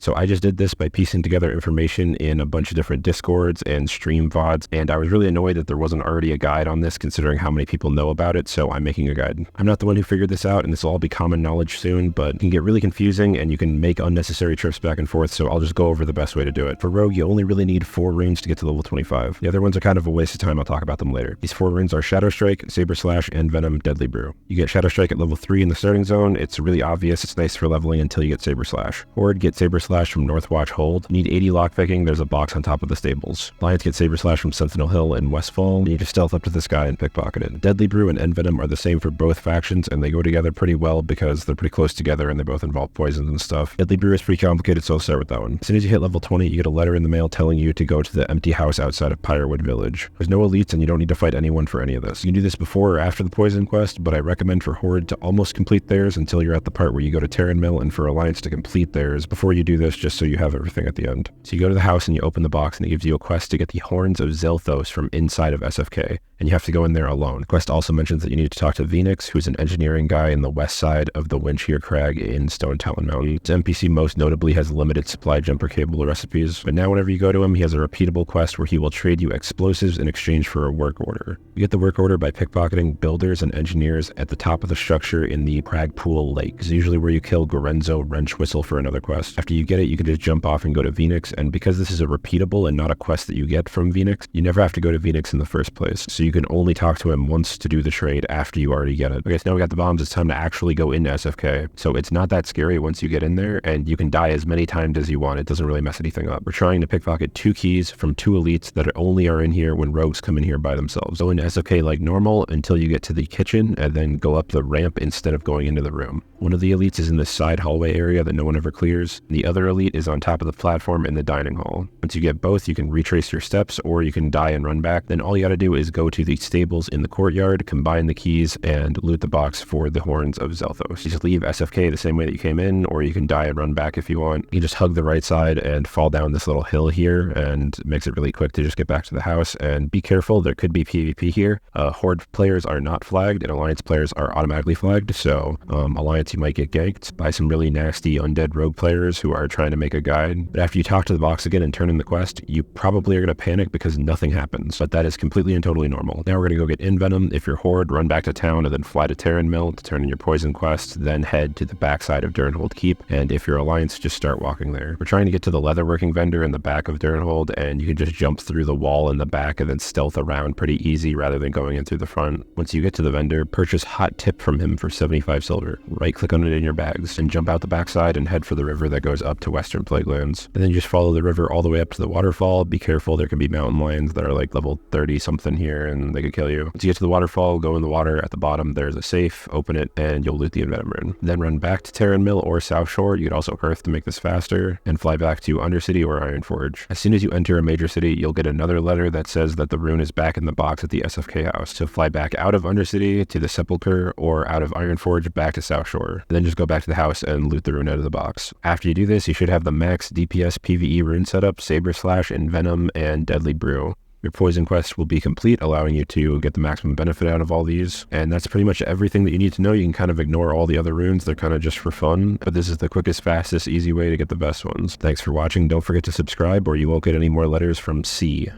So I just did this by piecing together information in a bunch of different Discords and stream VODs, and I was really annoyed that there wasn't already a guide on this considering how many people know about it, so I'm making a guide. I'm not the one who figured this out, and this will all be common knowledge soon, but it can get really confusing and you can make unnecessary trips back and forth, so I'll just go over the best way to do it. For Rogue, you only really need 4 runes to get to level 25. The other ones are kind of a waste of time, I'll talk about them later. These 4 runes are Shadow Strike, Saber Slash, Envenom, Deadly Brew. You get Shadow Strike at level 3 in the starting zone. It's really obvious, it's nice for leveling until you get Saber Slash. Horde get Saber Slash from Northwatch Hold. Need 80 lockpicking, there's a box on top of the stables. Alliance get Saber Slash from Sentinel Hill and Westfall. You just stealth up to this guy and pickpocket it. Deadly Brew and Envenom are the same for both factions, and they go together pretty well because they're pretty close together and they both involve poisons and stuff. Deadly Brew is pretty complicated, so I'll start with that one. As soon as you hit level 20, you get a letter in the mail telling you to go to the empty house outside of Pyrewood Village. There's no elites and you don't need to fight anyone for any of this. You can do this before or after the poison quest, but I recommend for Horde to almost complete theirs until you're at the part where you go to Terran Mill, and for Alliance to complete theirs before you do this, just so you have everything at the end. So you go to the house and you open the box and it gives you a quest to get the Horns of Zelthos from inside of SFK, and you have to go in there alone. The quest also mentions that you need to talk to Phoenix, who's an engineering guy in the west side of the Windshear Crag in Stonetalon Mountain. This NPC most notably has limited supply jumper cable recipes, but now whenever you go to him, he has a repeatable quest where he will trade you explosives in exchange for a work order. You get the work order by pickpocketing builders and engineers at the top of the structure in the Cragpool Lake. This is usually where you kill Gorenzo Wrench Whistle for another quest. After you get it, you can just jump off and go to Phoenix, and because this is a repeatable and not a quest that you get from Phoenix, you never have to go to Phoenix in the first place, so you can only talk to him once to do the trade after you already get it. Okay, so now we got the bombs, it's time to actually go into SFK. So it's not that scary once you get in there, and you can die as many times as you want. It doesn't really mess anything up. We're trying to pickpocket 2 keys from 2 elites that only are in here when rogues come in here by themselves. Go into SFK like normal until you get to the kitchen, and then go up the ramp instead of going into the room. One of the elites is in this side hallway area that no one ever clears. The other elite is on top of the platform in the dining hall. Once you get both, you can retrace your steps, or you can die and run back. Then all you gotta do is go to the stables in the courtyard, combine the keys, and loot the box for the Horns of Zelthos. You just leave SFK the same way that you came in, or you can die and run back if you want. You can just hug the right side and fall down this little hill here, and it makes it really quick to just get back to the house. And be careful, there could be PvP here. Horde players are not flagged, and Alliance players are automatically flagged, so Alliance, you might get ganked by some really nasty undead rogue players who are trying to make a guide. But after you talk to the box again and turn in the quest, you probably are going to panic because nothing happens, but that is completely and totally normal. Now we're going to go get Envenom. If you're Horde, run back to town and then fly to Terran Mill to turn in your poison quest, then head to the backside of Durnhold Keep, and if you're Alliance, just start walking there. We're trying to get to the leatherworking vendor in the back of Durnhold, and you can just jump through the wall in the back and then stealth around pretty easy rather than going in through the front. Once you get to the vendor, purchase hot tip from him for 75 silver. Right click on it in your bags and jump out the backside and head for the river that goes up to Western Plaguelands. And then you just follow the river all the way up to the waterfall. Be careful, there can be mountain lions that are like level 30 something here and they could kill you. Once you get to the waterfall, go in the water. At the bottom there's a safe, open it, and you'll loot the Envenom rune. Then run back to Terran Mill or South Shore. You could also Earth to make this faster, and fly back to Undercity or Ironforge. As soon as you enter a major city, you'll get another letter that says that the rune is back in the box at the SFK house. So fly back out of Undercity to the Sepulchre, or out of Ironforge back to South Shore. And then just go back to the house and loot the rune out of the box. After you do this, you should have the max DPS PvE rune setup, Saber Slash, Envenom, and Deadly Brew. Your poison quest will be complete, allowing you to get the maximum benefit out of all these. And that's pretty much everything that you need to know. You can kind of ignore all the other runes. They're kind of just for fun, but this is the quickest, fastest, easy way to get the best ones. Thanks for watching. Don't forget to subscribe or you won't get any more letters from C.